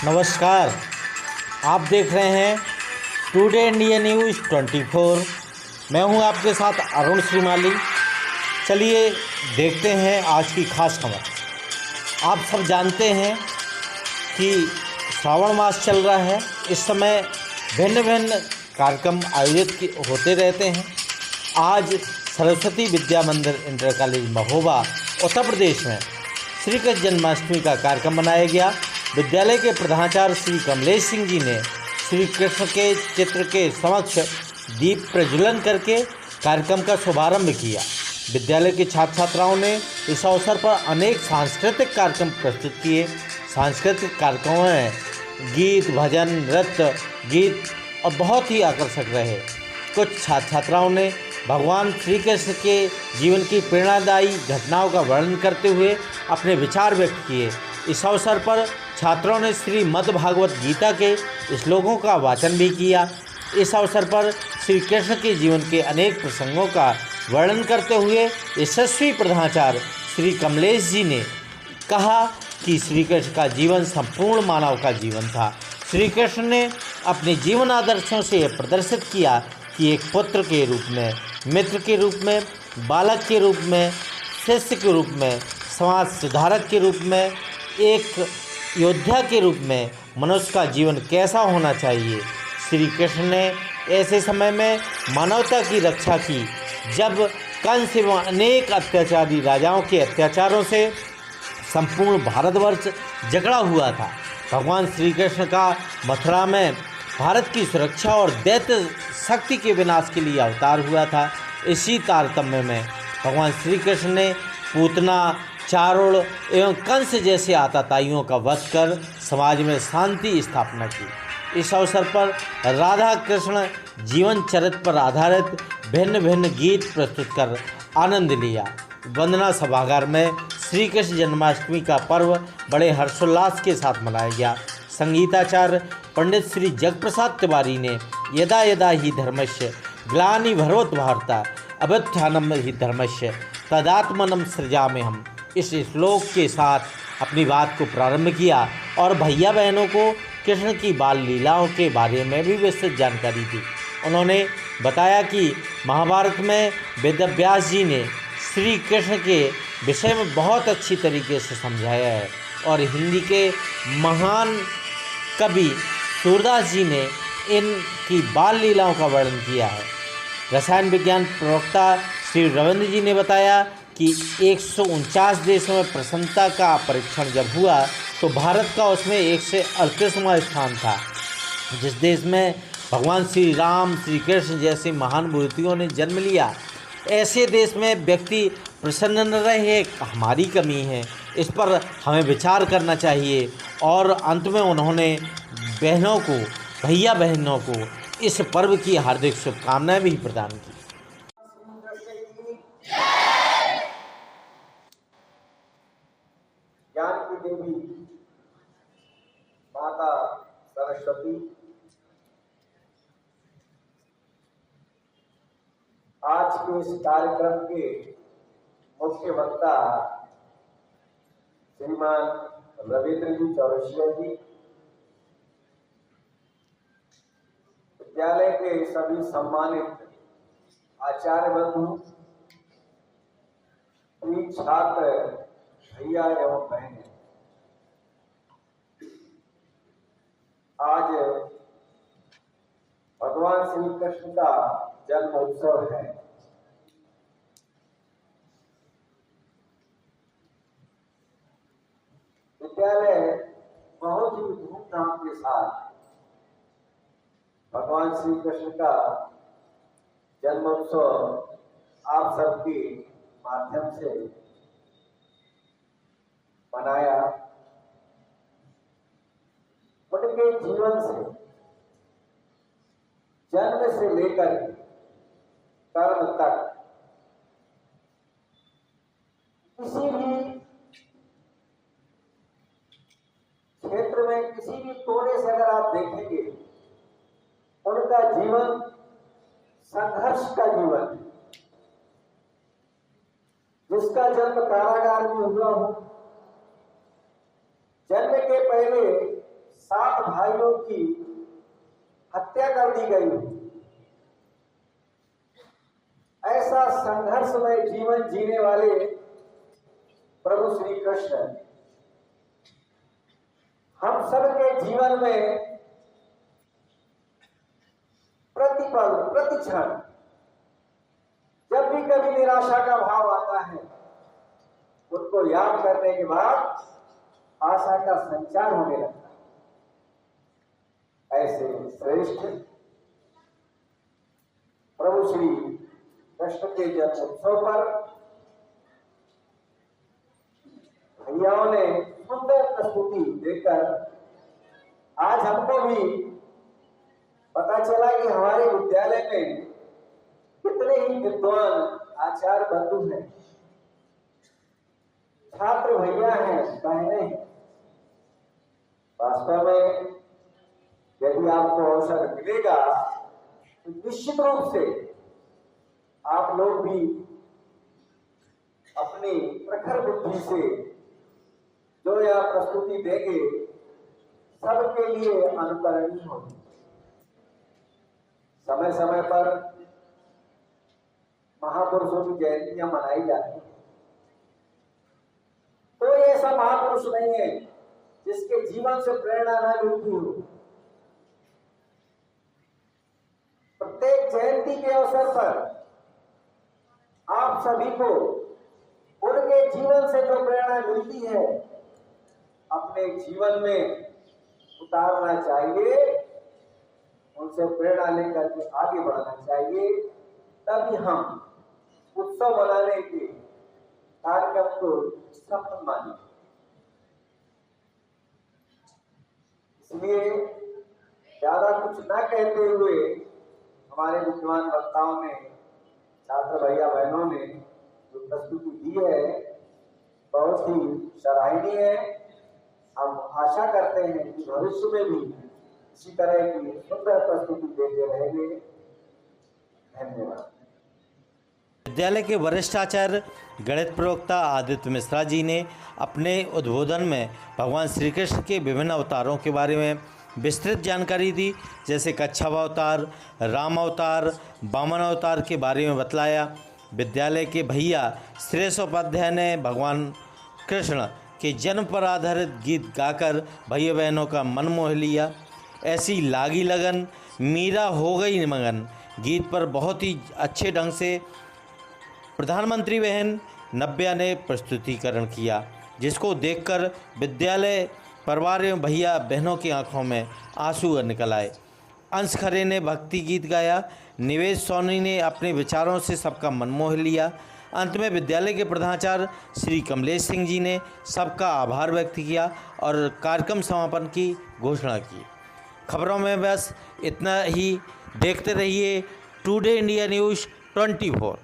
नमस्कार। आप देख रहे हैं टुडे इंडिया न्यूज़ 24। मैं हूं आपके साथ अरुण श्रीमाली। चलिए देखते हैं आज की खास खबर। आप सब जानते हैं कि श्रावण मास चल रहा है। इस समय भिन्न भिन्न कार्यक्रम आयोजित होते रहते हैं। आज सरस्वती विद्या मंदिर इंटर कॉलेज महोबा उत्तर प्रदेश में श्री कृष्ण जन्माष्टमी का कार्यक्रम मनाया गया। विद्यालय के प्रधानाचार्य श्री कमलेश सिंह जी ने श्री कृष्ण के चित्र के समक्ष दीप प्रज्वलन करके कार्यक्रम का शुभारंभ किया। विद्यालय के छात्र छात्राओं ने इस अवसर पर अनेक सांस्कृतिक कार्यक्रम प्रस्तुत किए। सांस्कृतिक कार्यक्रमों में गीत, भजन, नृत्य, गीत और बहुत ही आकर्षक रहे। कुछ छात्र छात्राओं ने भगवान श्री कृष्ण के जीवन की प्रेरणादायी घटनाओं का वर्णन करते हुए अपने विचार व्यक्त किए। इस अवसर पर छात्रों ने श्रीमद् भागवत गीता के श्लोकों का वाचन भी किया। इस अवसर पर श्री कृष्ण के जीवन के अनेक प्रसंगों का वर्णन करते हुए यशस्वी प्रधानाचार्य श्री कमलेश जी ने कहा कि श्री कृष्ण का जीवन संपूर्ण मानव का जीवन था। श्री कृष्ण ने अपने जीवन आदर्शों से यह प्रदर्शित किया कि एक पुत्र के रूप में, मित्र के रूप में, बालक के रूप में, शिष्य के रूप में, समाज सुधारक के रूप में, एक योद्धा के रूप में मनुष्य का जीवन कैसा होना चाहिए। श्री कृष्ण ने ऐसे समय में मानवता की रक्षा की जब कंस एवं अनेक अत्याचारी राजाओं के अत्याचारों से संपूर्ण भारतवर्ष जकड़ा हुआ था। भगवान श्री कृष्ण का मथुरा में भारत की सुरक्षा और दैत्य शक्ति के विनाश के लिए अवतार हुआ था। इसी तारतम्य में भगवान श्री कृष्ण ने पूतना, चारुण एवं कंस जैसे आतताइयों का वध कर समाज में शांति स्थापना की। इस अवसर पर राधा कृष्ण जीवन चरित्र पर आधारित भिन्न भिन्न गीत प्रस्तुत कर आनंद लिया। वंदना सभागार में श्री कृष्ण जन्माष्टमी का पर्व बड़े हर्षोल्लास के साथ मनाया गया। संगीताचार्य पंडित श्री जगप्रसाद तिवारी ने यदा यदा ही धर्मस्य ग्लानिर्भवति भारत अभ्युत्थानम् हि धर्मस्य तदात्मनं सृजाम्यहम्, इस श्लोक के साथ अपनी बात को प्रारंभ किया और भैया बहनों को कृष्ण की बाल लीलाओं के बारे में भी विस्तृत जानकारी दी। उन्होंने बताया कि महाभारत में वेदव्यास जी ने श्री कृष्ण के विषय में बहुत अच्छी तरीके से समझाया है और हिंदी के महान कवि सूरदास जी ने इनकी बाल लीलाओं का वर्णन किया है। रसायन विज्ञान प्रवक्ता श्री रविंद्र जी ने बताया कि 149 देशों में प्रसन्नता का परीक्षण जब हुआ तो भारत का उसमें 138वां स्थान था। जिस देश में भगवान श्री राम, श्री कृष्ण जैसे महान मूर्तियों ने जन्म लिया, ऐसे देश में व्यक्ति प्रसन्न न रहे हमारी कमी है, इस पर हमें विचार करना चाहिए। और अंत में उन्होंने बहनों को, भैया बहनों को इस पर्व की हार्दिक शुभकामनाएं भी प्रदान की। ज्ञान की देवी माता सरस्वती आज के इस कार्यक्रम के मुख्य वक्ता श्रीमान रविंद्र जी चौरसिया जी, विद्यालय के सभी सम्मानित आचार्य बंधु, छात्र भैया एवं बहनें, आज भगवान श्री कृष्ण का जन्म उत्सव है। विद्यालय बहुत ही धूमधाम के साथ भगवान श्री कृष्ण का जन्मोत्सव आप सबके माध्यम से मनाया। उनके जीवन से, जन्म से लेकर कर्म तक, किसी भी क्षेत्र में, किसी भी कोने से अगर आप देखेंगे, उनका जीवन संघर्ष का जीवन है। जिसका जन्म कारागार में हुआ हो, जन्म के पहले 7 भाइयों की हत्या कर दी गई। ऐसा संघर्षमय जीवन जीने वाले प्रभु श्री कृष्ण हम सबके जीवन में प्रतिपल प्रतिक्षण जब भी कभी निराशा का भाव आता है, उनको याद करने के बाद आशा का संचार होने लगता है। ऐसे श्रेष्ठ प्रभु श्री कृष्ण के जन्म उत्सव पर भैयाओं ने सुंदर प्रस्तुति देकर आज हमको भी पता चला कि हमारे विद्यालय में कितने ही विद्वान आचार्य बंधु हैं, छात्र भैया हैं, बहनें हैं। वास्तव में यदि आपको अवसर मिलेगा तो निश्चित रूप से आप लोग भी अपनी प्रखर बुद्धि से जो यह प्रस्तुति देंगे सबके लिए अनुकरणीय होगी। समय समय पर महापुरुषों की जयंतियां मनाई जाती हैं। कोई ऐसा महापुरुष नहीं है जिसके जीवन से प्रेरणा न मिलती हो। प्रत्येक जयंती के अवसर पर आप सभी को उनके जीवन से जो प्रेरणा मिलती है अपने जीवन में उतारना चाहिए, उनसे प्रेरणा लेकर के आगे बढ़ना चाहिए। तभी हम उत्सव मनाने के कार्यक्रम को सफल माने। इसलिए ज्यादा कुछ न कहते हुए हमारे विद्वान वक्ताओं ने, छात्र भैया बहनों ने जो प्रस्तुति दी है बहुत ही सराहनीय है। हम आशा करते हैं कि भविष्य में भी इसी तरह की सुंदर प्रस्तुति देते रहेंगे। धन्यवाद। विद्यालय के वरिष्ठ आचार्य गणित प्रवक्ता आदित्य मिश्रा जी ने अपने उद्बोधन में भगवान श्री कृष्ण के विभिन्न अवतारों के बारे में विस्तृत जानकारी दी, जैसे कच्छप अवतार, राम अवतार, वामन अवतार के बारे में बतलाया। विद्यालय के भैया श्रेयस उपाध्याय ने भगवान कृष्ण के जन्म पर आधारित गीत गाकर भैया बहनों का मन मोह लिया। ऐसी लागी लगन मीरा हो गई मगन गीत पर बहुत ही अच्छे ढंग से प्रधानमंत्री बहन नव्या ने प्रस्तुतिकरण किया, जिसको देखकर विद्यालय परिवार एवं भैया बहनों की आंखों में आंसू निकल आए। अंश खरे ने भक्ति गीत गाया। निवेश सोनी ने अपने विचारों से सबका मन मोह लिया। अंत में विद्यालय के प्रधानाचार्य श्री कमलेश सिंह जी ने सबका आभार व्यक्त किया और कार्यक्रम समापन की घोषणा की। खबरों में बस इतना ही। देखते रहिए टुडे इंडिया न्यूज़ 24।